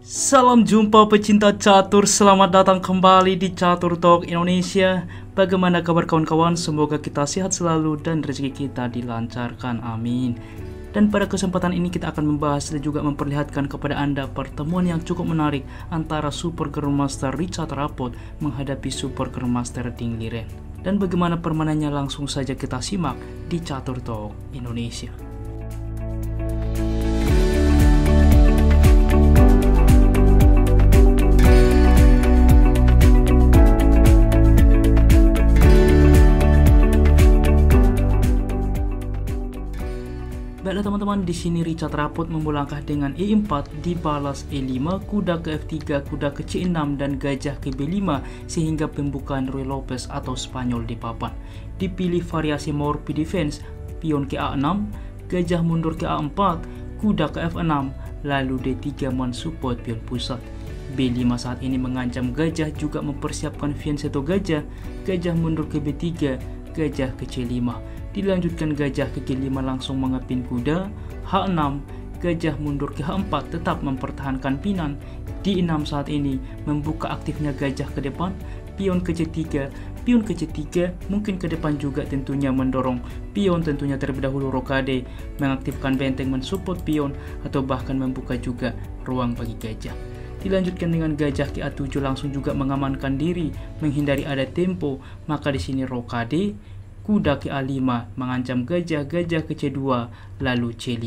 Salam jumpa pecinta catur, selamat datang kembali di Catur Talk Indonesia. Bagaimana kabar kawan-kawan? Semoga kita sehat selalu dan rezeki kita dilancarkan, amin. Dan pada kesempatan ini kita akan membahas dan juga memperlihatkan kepada Anda pertemuan yang cukup menarik antara Super Grandmaster Richard Rapport menghadapi Super Grandmaster Ding Liren. Dan bagaimana permainannya langsung saja kita simak di Catur Talk Indonesia. Baiklah teman-teman, di sini Richard Rapport memulangkah dengan E4 dibalas E5, kuda ke F3, kuda ke C6 dan gajah ke B5 sehingga pembukaan Ruy Lopez atau Spanyol di papan. Dipilih variasi Morphy defense, pion ke A6, gajah mundur ke A4, kuda ke F6, lalu D3 mensupport pion pusat. B5 saat ini mengancam gajah, juga mempersiapkan fianchetto gajah, gajah mundur ke B3, gajah ke C5. Dilanjutkan gajah ke G5 langsung mengepin kuda, H6, gajah mundur ke H4 tetap mempertahankan pinan, D6 saat ini membuka aktifnya gajah ke depan, pion ke C3, pion ke C3 mungkin ke depan juga tentunya mendorong pion tentunya terlebih dahulu rokade, mengaktifkan benteng mensupport pion atau bahkan membuka juga ruang bagi gajah. Dilanjutkan dengan gajah ke A7 langsung juga mengamankan diri, menghindari ada tempo, maka di sini rokade, kuda ke A5 mengancam gajah, gajah ke C2, lalu C5.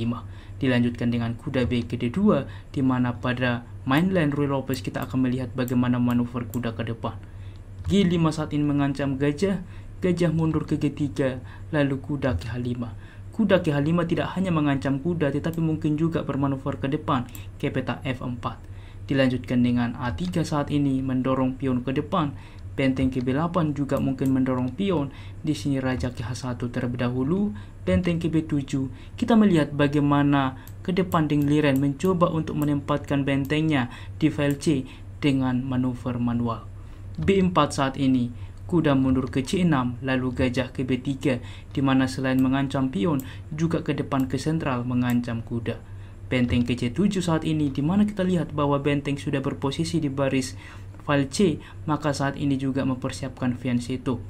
Dilanjutkan dengan kuda B ke D2, di mana pada mainline Ruy Lopez kita akan melihat bagaimana manuver kuda ke depan. G5 saat ini mengancam gajah, gajah mundur ke G3, lalu kuda ke H5. Kuda ke H5 tidak hanya mengancam kuda, tetapi mungkin juga bermanuver ke depan ke peta F4. Dilanjutkan dengan A3 saat ini mendorong pion ke depan. Benteng ke B8 juga mungkin mendorong pion. Di sini raja ke H1 terlebih dahulu, benteng ke B7. Kita melihat bagaimana ke depan Ding Liren mencoba untuk menempatkan bentengnya di file C dengan manuver manual. B4 saat ini kuda mundur ke C6, lalu gajah ke B3, di mana selain mengancam pion juga ke depan ke sentral mengancam kuda. Benteng ke C7 saat ini, di mana kita lihat bahwa benteng sudah berposisi di baris file C, maka saat ini juga mempersiapkan fianchetto.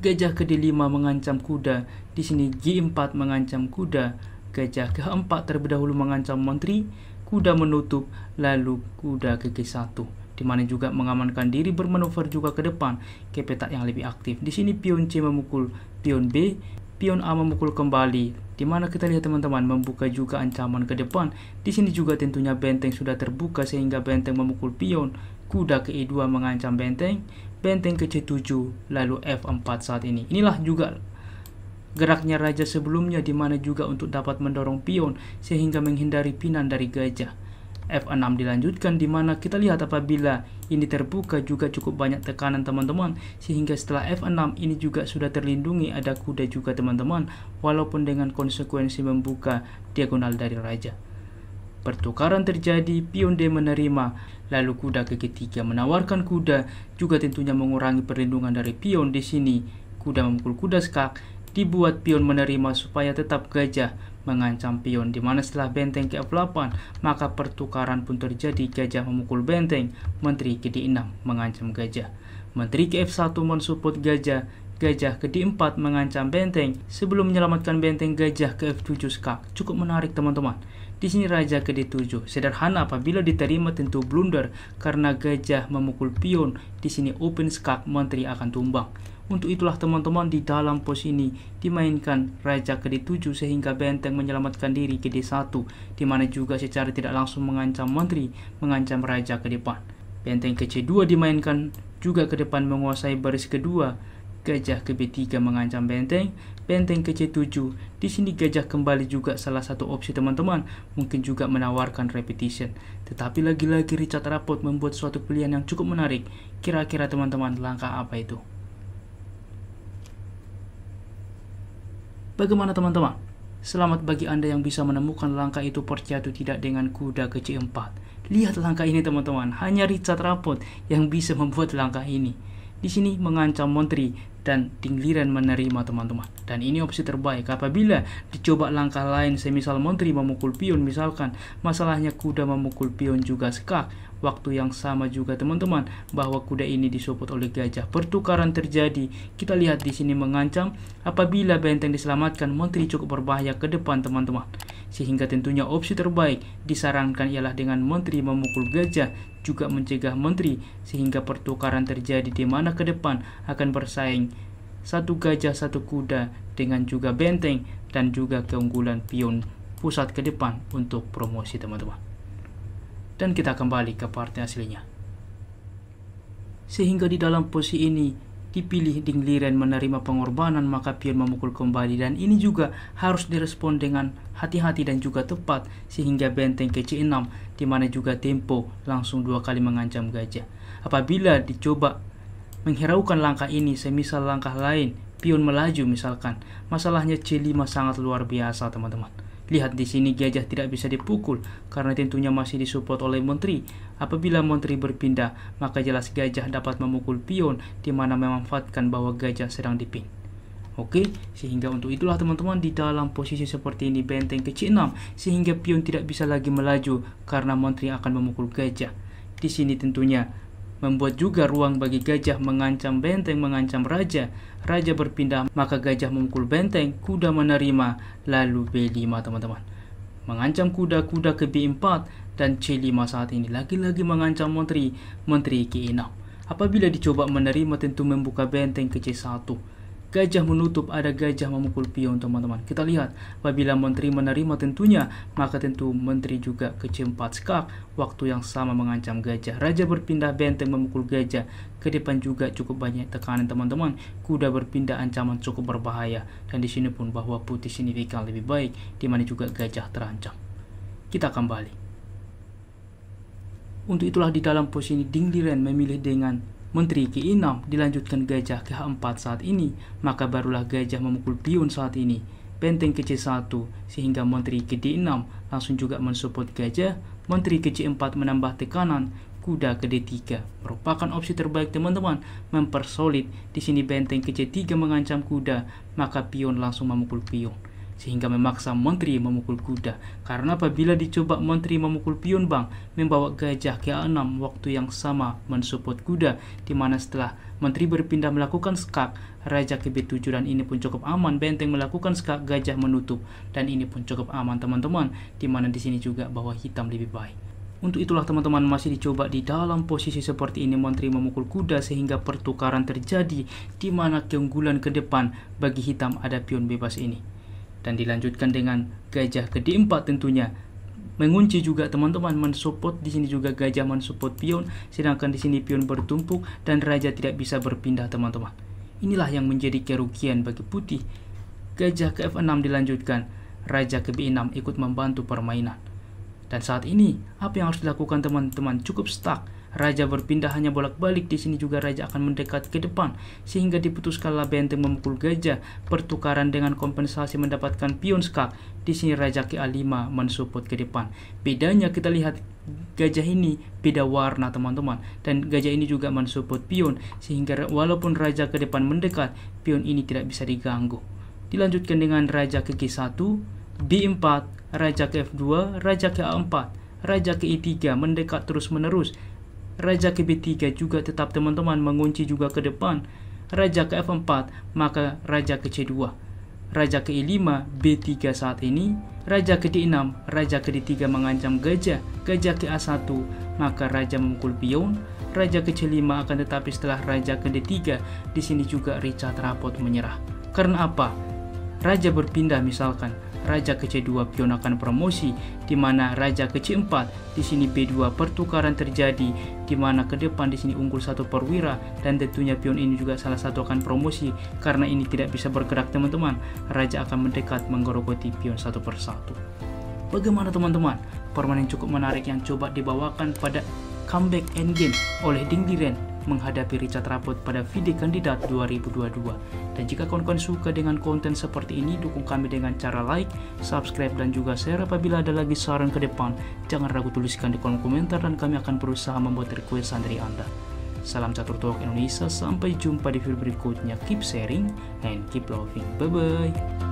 Gajah ke D5 mengancam kuda, di sini G4 mengancam kuda, gajah ke H4 terlebih dahulu mengancam menteri, kuda menutup, lalu kuda ke G1, di mana juga mengamankan diri bermanuver juga ke depan ke peta yang lebih aktif. Di sini pion C memukul pion B, pion A memukul kembali, di mana kita lihat teman-teman membuka juga ancaman ke depan. Di sini juga tentunya benteng sudah terbuka sehingga benteng memukul pion, kuda ke E2 mengancam benteng, benteng ke C7, lalu F4 saat ini. Inilah juga geraknya raja sebelumnya, di mana juga untuk dapat mendorong pion sehingga menghindari pinan dari gajah. F6 dilanjutkan, di mana kita lihat apabila ini terbuka juga cukup banyak tekanan teman-teman, sehingga setelah F6 ini juga sudah terlindungi ada kuda juga teman-teman, walaupun dengan konsekuensi membuka diagonal dari raja. Pertukaran terjadi, pion D menerima, lalu kuda ke G3 menawarkan kuda, juga tentunya mengurangi perlindungan dari pion. Di sini kuda memukul kuda skak, dibuat pion menerima supaya tetap gajah mengancam pion, di mana setelah benteng ke F8 maka pertukaran pun terjadi, gajah memukul benteng, menteri ke D6 mengancam gajah, menteri ke F1 mensupport gajah, gajah ke D4 mengancam benteng sebelum menyelamatkan benteng, gajah ke F7 skak. Cukup menarik teman-teman. Di sini raja ke D7. Sederhana, apabila diterima tentu blunder karena gajah memukul pion. Di sini open skak, menteri akan tumbang. Untuk itulah teman-teman di dalam pos ini dimainkan raja ke D7 sehingga benteng menyelamatkan diri ke D1, di mana juga secara tidak langsung mengancam menteri, mengancam raja ke depan. Benteng ke C2 dimainkan juga ke depan menguasai baris kedua. Gajah ke B3 mengancam benteng, benteng ke C7. Di sini gajah kembali juga salah satu opsi teman-teman, mungkin juga menawarkan repetition. Tetapi lagi-lagi Richard Rapport membuat suatu pilihan yang cukup menarik. Kira-kira teman-teman langkah apa itu? Bagaimana teman-teman? Selamat bagi Anda yang bisa menemukan langkah itu, percaya atau tidak, dengan kuda ke C4. Lihat langkah ini teman-teman, hanya Richard Rapport yang bisa membuat langkah ini. Di sini mengancam menteri, dan Ding Liren menerima teman-teman. Dan ini opsi terbaik. Apabila dicoba langkah lain semisal menteri memukul pion, misalkan masalahnya kuda memukul pion juga skak, waktu yang sama juga teman-teman bahwa kuda ini disupport oleh gajah. Pertukaran terjadi. Kita lihat di sini mengancam. Apabila benteng diselamatkan, menteri cukup berbahaya ke depan teman-teman. Sehingga tentunya opsi terbaik disarankan ialah dengan menteri memukul gajah juga mencegah menteri, sehingga pertukaran terjadi di mana ke depan akan bersaing satu gajah satu kuda dengan juga benteng dan juga keunggulan pion pusat ke depan untuk promosi teman-teman. Dan kita kembali ke partai aslinya. Sehingga di dalam posisi ini dipilih Ding Liren menerima pengorbanan, maka pion memukul kembali, dan ini juga harus direspon dengan hati-hati dan juga tepat sehingga benteng ke C6 di mana juga tempo langsung 2 kali mengancam gajah. Apabila dicoba menghiraukan langkah ini semisal langkah lain pion melaju misalkan, masalahnya C5 sangat luar biasa teman-teman. Lihat di sini gajah tidak bisa dipukul karena tentunya masih disupport oleh menteri. Apabila menteri berpindah, maka jelas gajah dapat memukul pion di mana memanfaatkan bahwa gajah sedang dipin. Oke, sehingga untuk itulah teman-teman di dalam posisi seperti ini benteng ke C6 sehingga pion tidak bisa lagi melaju karena menteri akan memukul gajah. Di sini tentunya membuat juga ruang bagi gajah mengancam benteng, mengancam raja. Raja berpindah, maka gajah memukul benteng, kuda menerima, lalu B5 teman-teman. Mengancam kuda, kuda ke B4, dan C5 saat ini lagi-lagi mengancam menteri, menteri ke E6. Apabila dicoba menerima tentu membuka benteng ke C1. Gajah menutup, ada gajah memukul pion teman-teman. Kita lihat apabila menteri menerima tentunya, maka tentu menteri juga ke C4 skak, waktu yang sama mengancam gajah. Raja berpindah, benteng memukul gajah. Ke depan juga cukup banyak tekanan teman-teman. Kuda berpindah, ancaman cukup berbahaya. Dan di sini pun bahwa putih signifikan lebih baik, di mana juga gajah terancam. Kita kembali. Untuk itulah di dalam posisi Ding Liren memilih dengan menteri ke E6, dilanjutkan gajah ke H4 saat ini, maka barulah gajah memukul pion saat ini. Benteng ke C1 sehingga menteri ke D6 langsung juga mensupport gajah. Menteri ke C4 menambah tekanan, kuda ke D3 merupakan opsi terbaik teman-teman, mempersolid. Di sini benteng ke C3 mengancam kuda, maka pion langsung memukul pion sehingga memaksa menteri memukul kuda. Karena apabila dicoba menteri memukul pion bang, membawa gajah ke A6, waktu yang sama mensupport kuda, di mana setelah menteri berpindah melakukan skak, raja ke B7, dan ini pun cukup aman. Benteng melakukan skak, gajah menutup, dan ini pun cukup aman teman-teman, di mana di sini juga bahwa hitam lebih baik. Untuk itulah teman-teman masih dicoba di dalam posisi seperti ini, menteri memukul kuda sehingga pertukaran terjadi, di mana keunggulan ke depan bagi hitam ada pion bebas ini. Dan dilanjutkan dengan gajah ke D4 tentunya mengunci juga teman-teman, mensupport. Di sini juga gajah mensupport pion, sedangkan di sini pion bertumpuk dan raja tidak bisa berpindah teman-teman. Inilah yang menjadi kerugian bagi putih. Gajah ke F6 dilanjutkan, raja ke B6 ikut membantu permainan. Dan saat ini apa yang harus dilakukan teman-teman? Cukup stuck. Raja berpindah hanya bolak-balik. Di sini juga raja akan mendekat ke depan sehingga diputuskanlah benteng memukul gajah. Pertukaran dengan kompensasi mendapatkan pion skak. Di sini raja ke A5 mensupport ke depan. Bedanya kita lihat gajah ini beda warna teman-teman, dan gajah ini juga mensupport pion sehingga walaupun raja ke depan mendekat, pion ini tidak bisa diganggu. Dilanjutkan dengan raja ke G1, B4, raja ke F2, raja ke A4, raja ke E3 mendekat terus-menerus. Raja ke B3 juga tetap teman-teman mengunci juga ke depan. Raja ke F4, maka raja ke C2. Raja ke E5, B3 saat ini. Raja ke D6, raja ke D3 mengancam gajah. Gajah ke A1, maka raja memukul pion. Raja ke C5 akan tetapi setelah raja ke D3, di sini juga Richard Rapot menyerah. Karena apa? Raja berpindah misalkan. Raja ke C2 pion akan promosi, di mana raja ke C4, di sini B2 pertukaran terjadi, di mana ke depan di sini unggul satu perwira, dan tentunya pion ini juga salah satu akan promosi karena ini tidak bisa bergerak teman-teman. Raja akan mendekat menggerogoti pion satu persatu. Bagaimana teman-teman? Permainan cukup menarik yang coba dibawakan pada comeback endgame oleh Ding Liren menghadapi Richard Rapot pada VD Kandidat 2022. Dan jika kawan-kawan suka dengan konten seperti ini, dukung kami dengan cara like, subscribe, dan juga share. Apabila ada lagi saran ke depan, jangan ragu tuliskan di kolom komentar dan kami akan berusaha membuat requestan dari Anda. Salam Catur Talk Indonesia, sampai jumpa di video berikutnya. Keep sharing and keep loving. Bye bye.